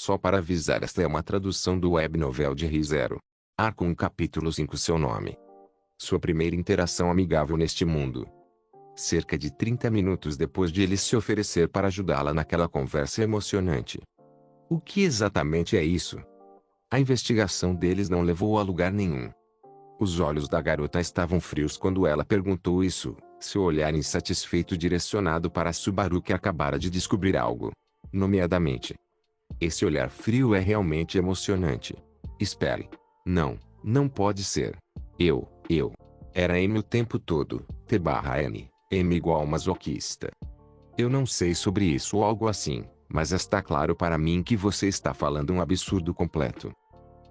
Só para avisar, esta é uma tradução do web novel de ReZero. Arco 1 capítulo 5. Seu nome. Sua primeira interação amigável neste mundo. Cerca de 30 minutos depois de ele se oferecer para ajudá-la naquela conversa emocionante. O que exatamente é isso? A investigação deles não levou a lugar nenhum. Os olhos da garota estavam frios quando ela perguntou isso, seu olhar insatisfeito direcionado para Subaru, que acabara de descobrir algo. Nomeadamente. Esse olhar frio é realmente emocionante. Espere. Não, não pode ser. Eu. Era M o tempo todo, T/N, M igual masoquista. Eu não sei sobre isso ou algo assim, mas está claro para mim que você está falando um absurdo completo.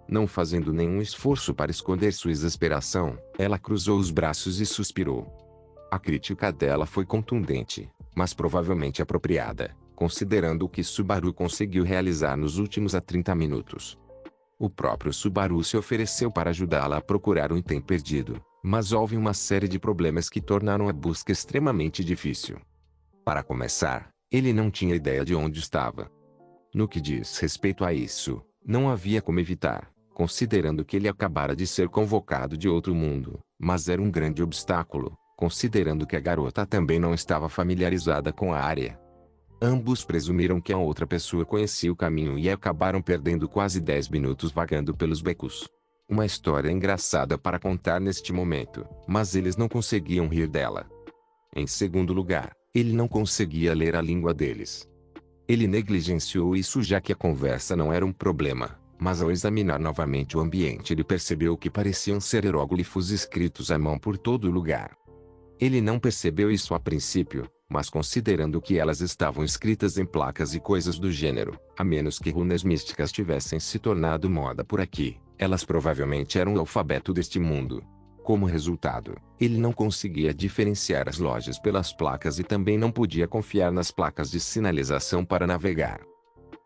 Não fazendo nenhum esforço para esconder sua exasperação, ela cruzou os braços e suspirou. A crítica dela foi contundente, mas provavelmente apropriada, considerando o que Subaru conseguiu realizar nos últimos 30 minutos. O próprio Subaru se ofereceu para ajudá-la a procurar um item perdido, mas houve uma série de problemas que tornaram a busca extremamente difícil. Para começar, ele não tinha ideia de onde estava. No que diz respeito a isso, não havia como evitar, considerando que ele acabara de ser convocado de outro mundo, mas era um grande obstáculo, considerando que a garota também não estava familiarizada com a área. Ambos presumiram que a outra pessoa conhecia o caminho e acabaram perdendo quase 10 minutos vagando pelos becos. Uma história engraçada para contar neste momento, mas eles não conseguiam rir dela. Em segundo lugar, ele não conseguia ler a língua deles. Ele negligenciou isso já que a conversa não era um problema, mas ao examinar novamente o ambiente ele percebeu que pareciam ser hieróglifos escritos à mão por todo lugar. Ele não percebeu isso a princípio, mas considerando que elas estavam escritas em placas e coisas do gênero, a menos que runas místicas tivessem se tornado moda por aqui, elas provavelmente eram o alfabeto deste mundo. Como resultado, ele não conseguia diferenciar as lojas pelas placas e também não podia confiar nas placas de sinalização para navegar.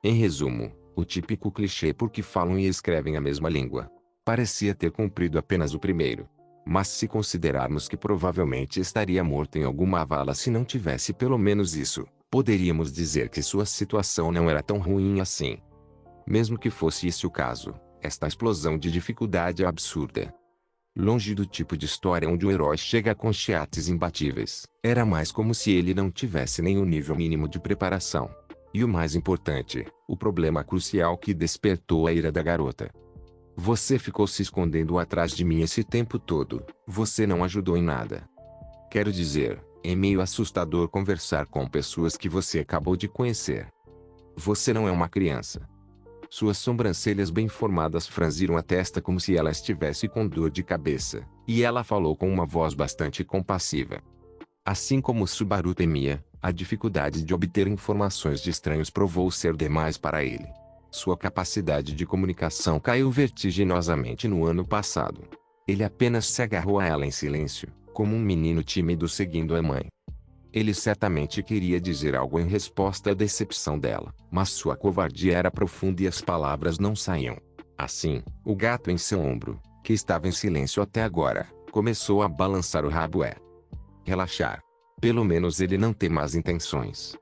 Em resumo, o típico clichê porque falam e escrevem a mesma língua. Parecia ter cumprido apenas o primeiro. Mas se considerarmos que provavelmente estaria morto em alguma vala se não tivesse pelo menos isso, poderíamos dizer que sua situação não era tão ruim assim. Mesmo que fosse esse o caso, esta explosão de dificuldade é absurda. Longe do tipo de história onde o herói chega com chiates imbatíveis, era mais como se ele não tivesse nenhum nível mínimo de preparação. E o mais importante, o problema crucial que despertou a ira da garota. Você ficou se escondendo atrás de mim esse tempo todo, você não ajudou em nada. Quero dizer, é meio assustador conversar com pessoas que você acabou de conhecer. Você não é uma criança. Suas sobrancelhas bem formadas franziram a testa como se ela estivesse com dor de cabeça, e ela falou com uma voz bastante compassiva. Assim como Subaru temia, a dificuldade de obter informações de estranhos provou ser demais para ele. Sua capacidade de comunicação caiu vertiginosamente no ano passado. Ele apenas se agarrou a ela em silêncio, como um menino tímido seguindo a mãe. Ele certamente queria dizer algo em resposta à decepção dela, mas sua covardia era profunda e as palavras não saíam. Assim, o gato em seu ombro, que estava em silêncio até agora, começou a balançar o rabo. Relaxar. Pelo menos ele não tem más intenções.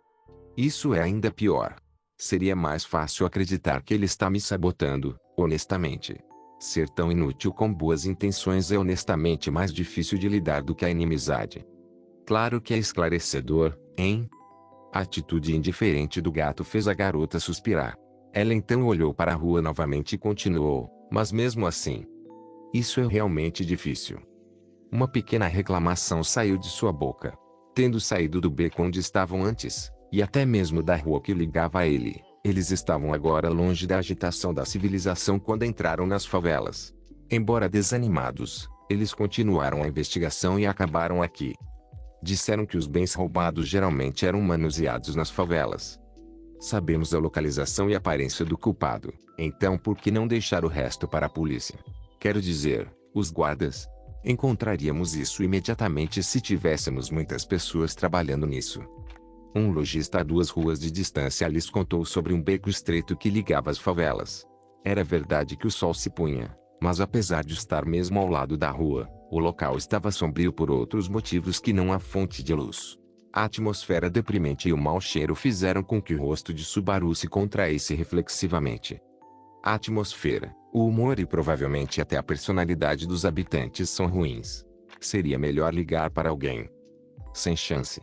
Isso é ainda pior. Seria mais fácil acreditar que ele está me sabotando, honestamente. Ser tão inútil com boas intenções é honestamente mais difícil de lidar do que a inimizade. Claro que é esclarecedor, hein? A atitude indiferente do gato fez a garota suspirar. Ela então olhou para a rua novamente e continuou, mas mesmo assim. Isso é realmente difícil. Uma pequena reclamação saiu de sua boca. Tendo saído do beco onde estavam antes, e até mesmo da rua que ligava a ele, eles estavam agora longe da agitação da civilização quando entraram nas favelas. Embora desanimados, eles continuaram a investigação e acabaram aqui. Disseram que os bens roubados geralmente eram manuseados nas favelas. Sabemos a localização e aparência do culpado, então por que não deixar o resto para a polícia? Quero dizer, os guardas. Encontraríamos isso imediatamente se tivéssemos muitas pessoas trabalhando nisso. Um lojista a 2 ruas de distância lhes contou sobre um beco estreito que ligava as favelas. Era verdade que o sol se punha, mas apesar de estar mesmo ao lado da rua, o local estava sombrio por outros motivos que não a fonte de luz. A atmosfera deprimente e o mau cheiro fizeram com que o rosto de Subaru se contraísse reflexivamente. A atmosfera, o humor e provavelmente até a personalidade dos habitantes são ruins. Seria melhor ligar para alguém. Sem chance.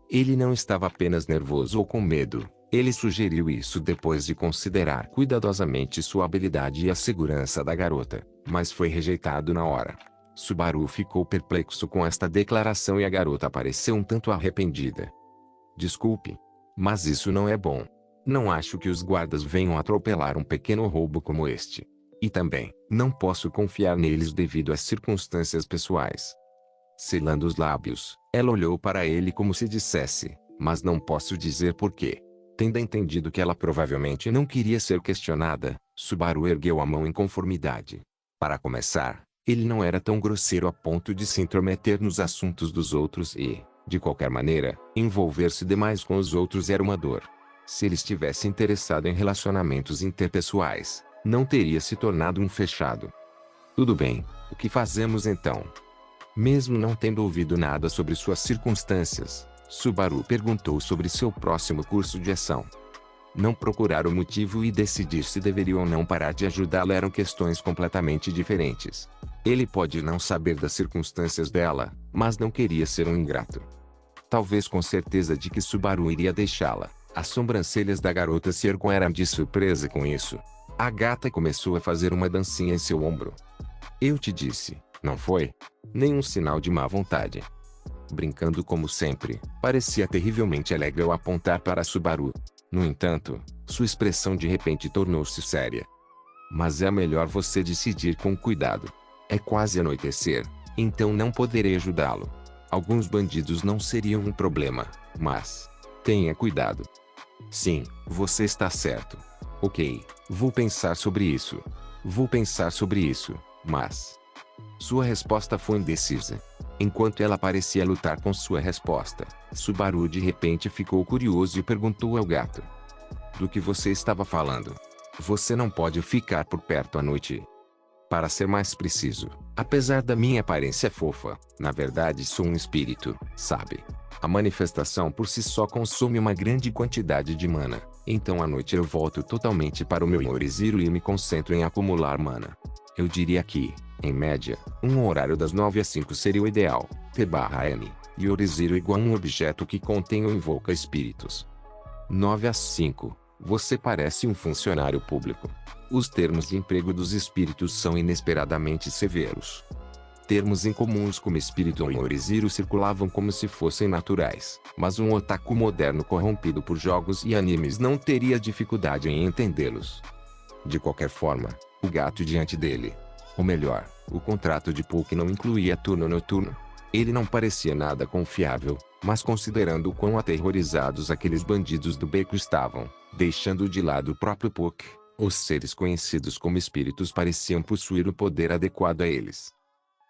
Ele não estava apenas nervoso ou com medo. Ele sugeriu isso depois de considerar cuidadosamente sua habilidade e a segurança da garota, mas foi rejeitado na hora. Subaru ficou perplexo com esta declaração e a garota pareceu um tanto arrependida. Desculpe, mas isso não é bom. Não acho que os guardas venham atropelar um pequeno roubo como este. E também, não posso confiar neles devido às circunstâncias pessoais. Selando os lábios, ela olhou para ele como se dissesse, mas não posso dizer porquê. Tendo entendido que ela provavelmente não queria ser questionada, Subaru ergueu a mão em conformidade. Para começar, ele não era tão grosseiro a ponto de se intrometer nos assuntos dos outros e, de qualquer maneira, envolver-se demais com os outros era uma dor. Se ele estivesse interessado em relacionamentos interpessoais, não teria se tornado um fechado. Tudo bem, o que fazemos então? Mesmo não tendo ouvido nada sobre suas circunstâncias, Subaru perguntou sobre seu próximo curso de ação. Não procurar o motivo e decidir se deveria ou não parar de ajudá-la eram questões completamente diferentes. Ele pode não saber das circunstâncias dela, mas não queria ser um ingrato. Talvez com certeza de que Subaru iria deixá-la. As sobrancelhas da garota se ergueram de surpresa com isso. A gata começou a fazer uma dancinha em seu ombro. Eu te disse, não foi? Nenhum sinal de má vontade. Brincando como sempre, parecia terrivelmente alegre ao apontar para Subaru. No entanto, sua expressão de repente tornou-se séria. Mas é melhor você decidir com cuidado. É quase anoitecer, então não poderei ajudá-lo. Alguns bandidos não seriam um problema, mas... tenha cuidado. Sim, você está certo. Ok, vou pensar sobre isso. Vou pensar sobre isso, mas... Sua resposta foi indecisa. Enquanto ela parecia lutar com sua resposta, Subaru de repente ficou curioso e perguntou ao gato. Do que você estava falando? Você não pode ficar por perto à noite. Para ser mais preciso, apesar da minha aparência fofa, na verdade sou um espírito, sabe? A manifestação por si só consome uma grande quantidade de mana, então à noite eu volto totalmente para o meu Yoriziro e me concentro em acumular mana. Eu diria que, em média, um horário das 9 às 5 seria o ideal, T/M, Yoriziro igual a um objeto que contém ou invoca espíritos. 9 às 5, você parece um funcionário público. Os termos de emprego dos espíritos são inesperadamente severos. Termos incomuns como espírito ou Yoriziro circulavam como se fossem naturais, mas um otaku moderno corrompido por jogos e animes não teria dificuldade em entendê-los. De qualquer forma, o gato diante dele. Ou melhor, o contrato de Puck não incluía turno noturno. Ele não parecia nada confiável, mas considerando o quão aterrorizados aqueles bandidos do beco estavam, deixando de lado o próprio Puck, os seres conhecidos como espíritos pareciam possuir o poder adequado a eles.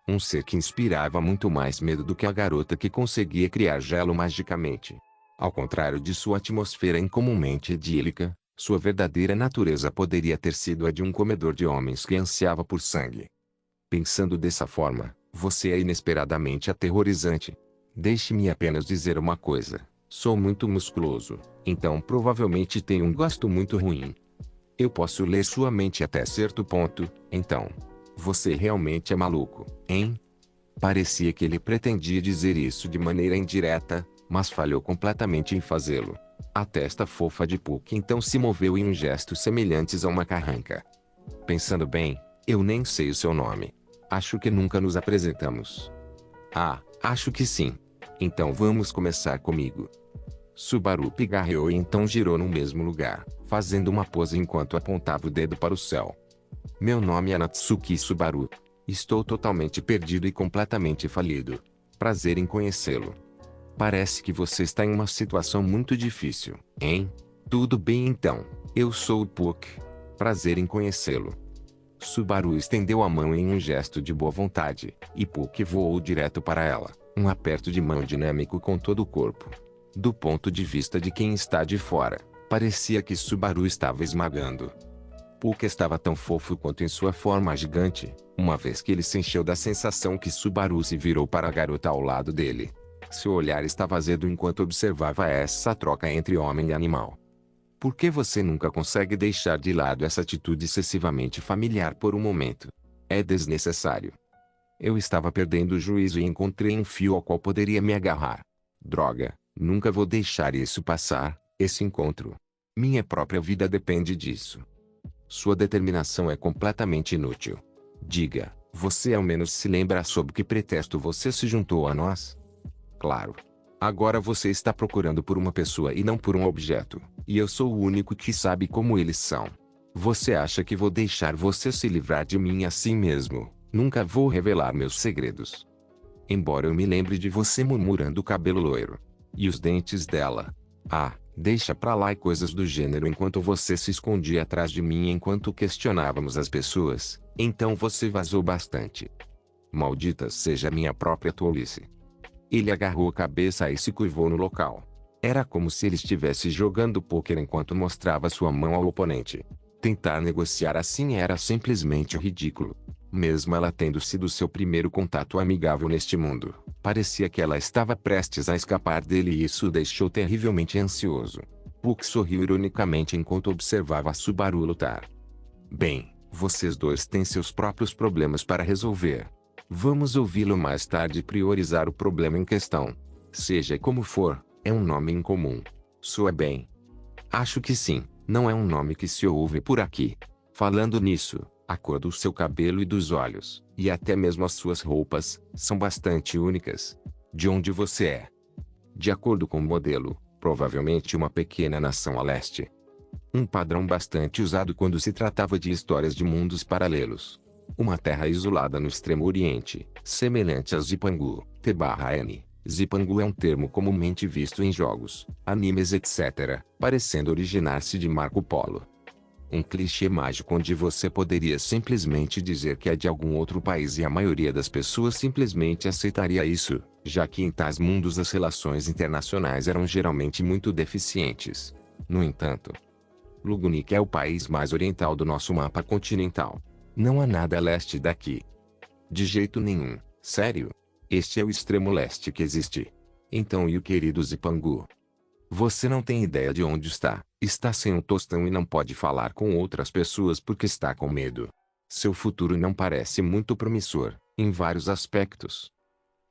Um ser que inspirava muito mais medo do que a garota que conseguia criar gelo magicamente. Ao contrário de sua atmosfera incomumente idílica, sua verdadeira natureza poderia ter sido a de um comedor de homens que ansiava por sangue. Pensando dessa forma, você é inesperadamente aterrorizante. Deixe-me apenas dizer uma coisa. Sou muito musculoso, então provavelmente tenho um gosto muito ruim. Eu posso ler sua mente até certo ponto, então. Você realmente é maluco, hein? Parecia que ele pretendia dizer isso de maneira indireta, mas falhou completamente em fazê-lo. A testa fofa de Puck então se moveu em um gesto semelhantes a uma carranca. Pensando bem, eu nem sei o seu nome. Acho que nunca nos apresentamos. Ah, acho que sim. Então vamos começar comigo. Subaru pigarreou e então girou no mesmo lugar, fazendo uma pose enquanto apontava o dedo para o céu. Meu nome é Natsuki Subaru. Estou totalmente perdido e completamente falido. Prazer em conhecê-lo. Parece que você está em uma situação muito difícil, hein? Tudo bem então, eu sou o Puck. Prazer em conhecê-lo. Subaru estendeu a mão em um gesto de boa vontade, e Puck voou direto para ela, um aperto de mão dinâmico com todo o corpo. Do ponto de vista de quem está de fora, parecia que Subaru estava esmagando. Puck estava tão fofo quanto em sua forma gigante, uma vez que ele se encheu da sensação que Subaru se virou para a garota ao lado dele. Seu olhar estava azedo enquanto observava essa troca entre homem e animal. Por que você nunca consegue deixar de lado essa atitude excessivamente familiar por um momento? É desnecessário. Eu estava perdendo o juízo e encontrei um fio ao qual poderia me agarrar. Droga, nunca vou deixar isso passar, esse encontro. Minha própria vida depende disso. Sua determinação é completamente inútil. Diga, você ao menos se lembra sob que pretexto você se juntou a nós? Claro. Agora você está procurando por uma pessoa e não por um objeto, e eu sou o único que sabe como eles são. Você acha que vou deixar você se livrar de mim assim mesmo? Nunca vou revelar meus segredos. Embora eu me lembre de você murmurando o cabelo loiro. E os dentes dela. Ah, deixa pra lá e coisas do gênero enquanto você se escondia atrás de mim enquanto questionávamos as pessoas, então você vazou bastante. Maldita seja minha própria tolice. Ele agarrou a cabeça e se curvou no local. Era como se ele estivesse jogando pôquer enquanto mostrava sua mão ao oponente. Tentar negociar assim era simplesmente ridículo. Mesmo ela tendo sido seu primeiro contato amigável neste mundo, parecia que ela estava prestes a escapar dele e isso o deixou terrivelmente ansioso. Puck sorriu ironicamente enquanto observava Subaru lutar. Bem, vocês dois têm seus próprios problemas para resolver. Vamos ouvi-lo mais tarde e priorizar o problema em questão. Seja como for, é um nome incomum. Soa bem? Acho que sim, não é um nome que se ouve por aqui. Falando nisso, a cor do seu cabelo e dos olhos, e até mesmo as suas roupas, são bastante únicas. De onde você é? De acordo com o modelo, provavelmente uma pequena nação a leste. Um padrão bastante usado quando se tratava de histórias de mundos paralelos. Uma terra isolada no extremo oriente, semelhante a Zipangu, T/N. Zipangu é um termo comumente visto em jogos, animes etc., parecendo originar-se de Marco Polo. Um clichê mágico onde você poderia simplesmente dizer que é de algum outro país e a maioria das pessoas simplesmente aceitaria isso, já que em tais mundos as relações internacionais eram geralmente muito deficientes. No entanto, Lugunik é o país mais oriental do nosso mapa continental. Não há nada a leste daqui. De jeito nenhum, sério. Este é o extremo leste que existe. Então e o querido Zipangu? Você não tem ideia de onde está. Está sem um tostão e não pode falar com outras pessoas porque está com medo. Seu futuro não parece muito promissor, em vários aspectos.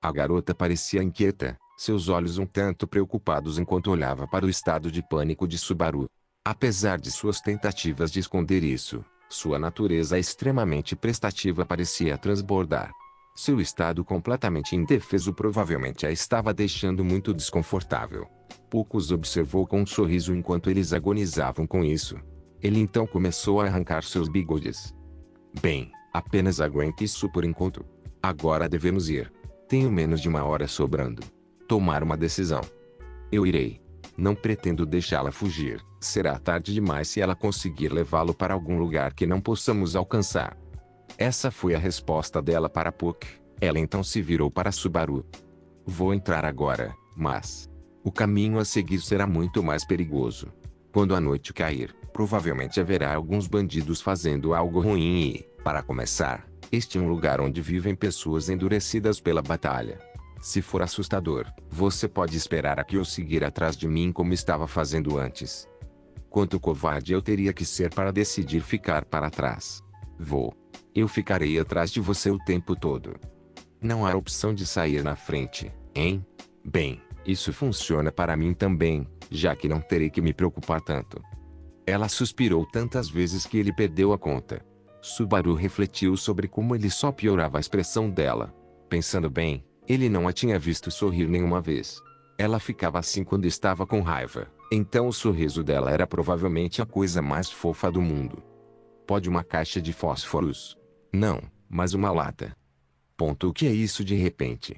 A garota parecia inquieta, seus olhos um tanto preocupados enquanto olhava para o estado de pânico de Subaru. Apesar de suas tentativas de esconder isso, sua natureza extremamente prestativa parecia transbordar. Seu estado completamente indefeso provavelmente a estava deixando muito desconfortável. Puck os observou com um sorriso enquanto eles agonizavam com isso. Ele então começou a arrancar seus bigodes. Bem, apenas aguente isso por enquanto. Agora devemos ir. Tenho menos de uma hora sobrando. Tomar uma decisão. Eu irei. Não pretendo deixá-la fugir. Será tarde demais se ela conseguir levá-lo para algum lugar que não possamos alcançar. Essa foi a resposta dela para Puck. Ela então se virou para Subaru. Vou entrar agora, mas o caminho a seguir será muito mais perigoso. Quando a noite cair, provavelmente haverá alguns bandidos fazendo algo ruim e, para começar, este é um lugar onde vivem pessoas endurecidas pela batalha. Se for assustador, você pode esperar aqui ou seguir atrás de mim como estava fazendo antes. Quanto covarde eu teria que ser para decidir ficar para trás. Vou. Eu ficarei atrás de você o tempo todo. Não há opção de sair na frente, hein? Bem, isso funciona para mim também, já que não terei que me preocupar tanto. Ela suspirou tantas vezes que ele perdeu a conta. Subaru refletiu sobre como ele só piorava a expressão dela. Pensando bem, ele não a tinha visto sorrir nenhuma vez. Ela ficava assim quando estava com raiva, então o sorriso dela era provavelmente a coisa mais fofa do mundo. Pode uma caixa de fósforos? Não, mas uma lata. O que é isso de repente?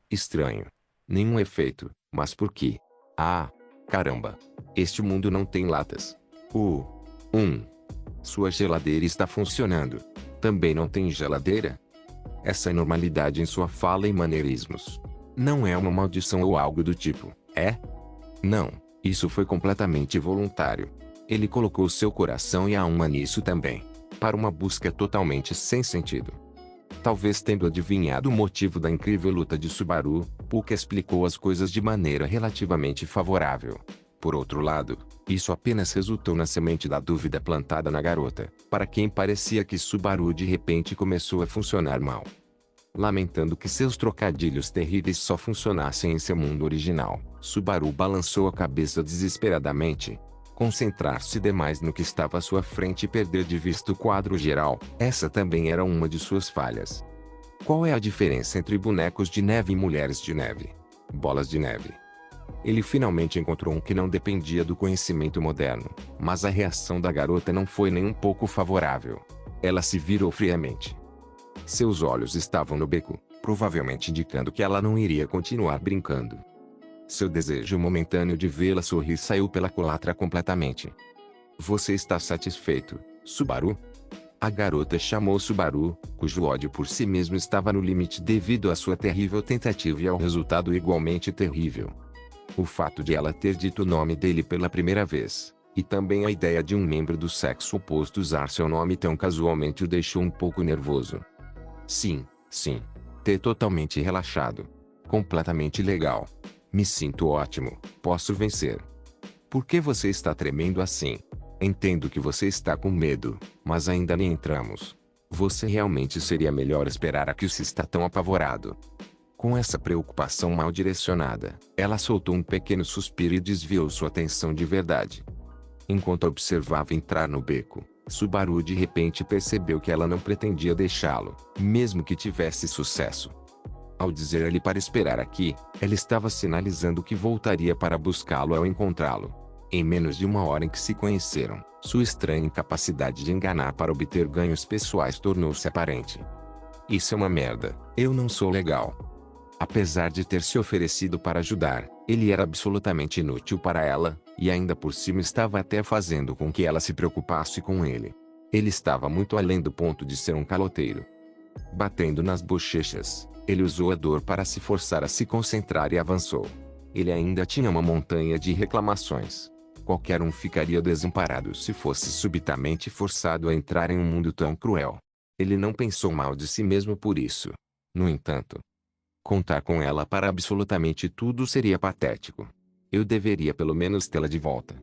Estranho. Nenhum efeito, mas por quê? Ah, caramba. Este mundo não tem latas. Sua geladeira está funcionando. Também não tem geladeira? Essa normalidade em sua fala e maneirismos. Não é uma maldição ou algo do tipo, é? Não, isso foi completamente voluntário. Ele colocou seu coração e a alma nisso também. Para uma busca totalmente sem sentido. Talvez tendo adivinhado o motivo da incrível luta de Subaru, Puck explicou as coisas de maneira relativamente favorável. Por outro lado, isso apenas resultou na semente da dúvida plantada na garota, para quem parecia que Subaru de repente começou a funcionar mal. Lamentando que seus trocadilhos terríveis só funcionassem em seu mundo original, Subaru balançou a cabeça desesperadamente. Concentrar-se demais no que estava à sua frente e perder de vista o quadro geral, essa também era uma de suas falhas. Qual é a diferença entre bonecos de neve e mulheres de neve? Bolas de neve. Ele finalmente encontrou um que não dependia do conhecimento moderno, mas a reação da garota não foi nem um pouco favorável. Ela se virou friamente. Seus olhos estavam no beco, provavelmente indicando que ela não iria continuar brincando. Seu desejo momentâneo de vê-la sorrir saiu pela culatra completamente. Você está satisfeito, Subaru? A garota chamou Subaru, cujo ódio por si mesmo estava no limite devido à sua terrível tentativa e ao resultado igualmente terrível. O fato de ela ter dito o nome dele pela primeira vez, e também a ideia de um membro do sexo oposto usar seu nome tão casualmente o deixou um pouco nervoso. Sim. Totalmente relaxado. Completamente legal. Me sinto ótimo, posso vencer. Por que você está tremendo assim? Entendo que você está com medo, mas ainda nem entramos. Você realmente seria melhor esperar a que se está tão apavorado. Com essa preocupação mal direcionada, ela soltou um pequeno suspiro e desviou sua atenção de verdade. Enquanto observava entrar no beco, Subaru de repente percebeu que ela não pretendia deixá-lo, mesmo que tivesse sucesso. Ao dizer-lhe para esperar aqui, ela estava sinalizando que voltaria para buscá-lo ao encontrá-lo. Em menos de uma hora em que se conheceram, sua estranha incapacidade de enganar para obter ganhos pessoais tornou-se aparente. Isso é uma merda, eu não sou legal. Apesar de ter se oferecido para ajudar, ele era absolutamente inútil para ela, e ainda por cima estava até fazendo com que ela se preocupasse com ele. Ele estava muito além do ponto de ser um caloteiro. Batendo nas bochechas, ele usou a dor para se forçar a se concentrar e avançou. Ele ainda tinha uma montanha de reclamações. Qualquer um ficaria desamparado se fosse subitamente forçado a entrar em um mundo tão cruel. Ele não pensou mal de si mesmo por isso. No entanto, contar com ela para absolutamente tudo seria patético. Eu deveria pelo menos tê-la de volta.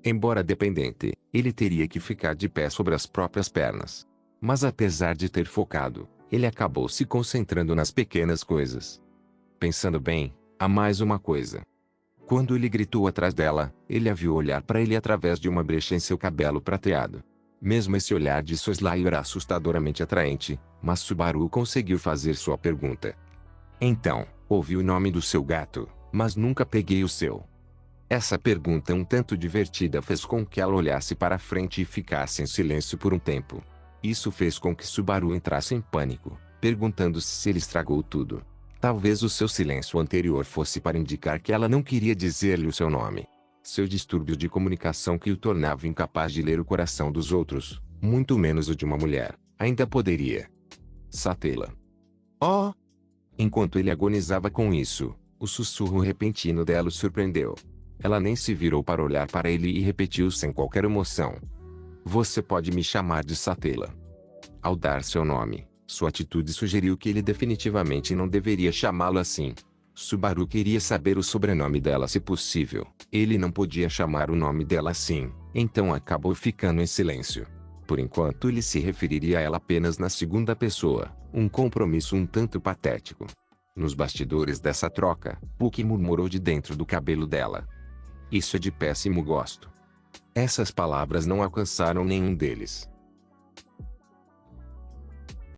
Embora dependente, ele teria que ficar de pé sobre as próprias pernas. Mas apesar de ter focado, ele acabou se concentrando nas pequenas coisas. Pensando bem, há mais uma coisa. Quando ele gritou atrás dela, ele a viu olhar para ele através de uma brecha em seu cabelo prateado. Mesmo esse olhar de soslaio era assustadoramente atraente, mas Subaru conseguiu fazer sua pergunta. Então, ouvi o nome do seu gato, mas nunca peguei o seu. Essa pergunta um tanto divertida fez com que ela olhasse para frente e ficasse em silêncio por um tempo. Isso fez com que Subaru entrasse em pânico, perguntando-se se ele estragou tudo. Talvez o seu silêncio anterior fosse para indicar que ela não queria dizer-lhe o seu nome. Seu distúrbio de comunicação que o tornava incapaz de ler o coração dos outros, muito menos o de uma mulher, ainda poderia. Satela. Oh! Enquanto ele agonizava com isso, o sussurro repentino dela o surpreendeu. Ela nem se virou para olhar para ele e repetiu sem qualquer emoção. Você pode me chamar de Satela. Ao dar seu nome, sua atitude sugeriu que ele definitivamente não deveria chamá-lo assim. Subaru queria saber o sobrenome dela se possível. Ele não podia chamar o nome dela assim, então acabou ficando em silêncio. Por enquanto ele se referiria a ela apenas na segunda pessoa, um compromisso um tanto patético. Nos bastidores dessa troca, Puck murmurou de dentro do cabelo dela. Isso é de péssimo gosto. Essas palavras não alcançaram nenhum deles.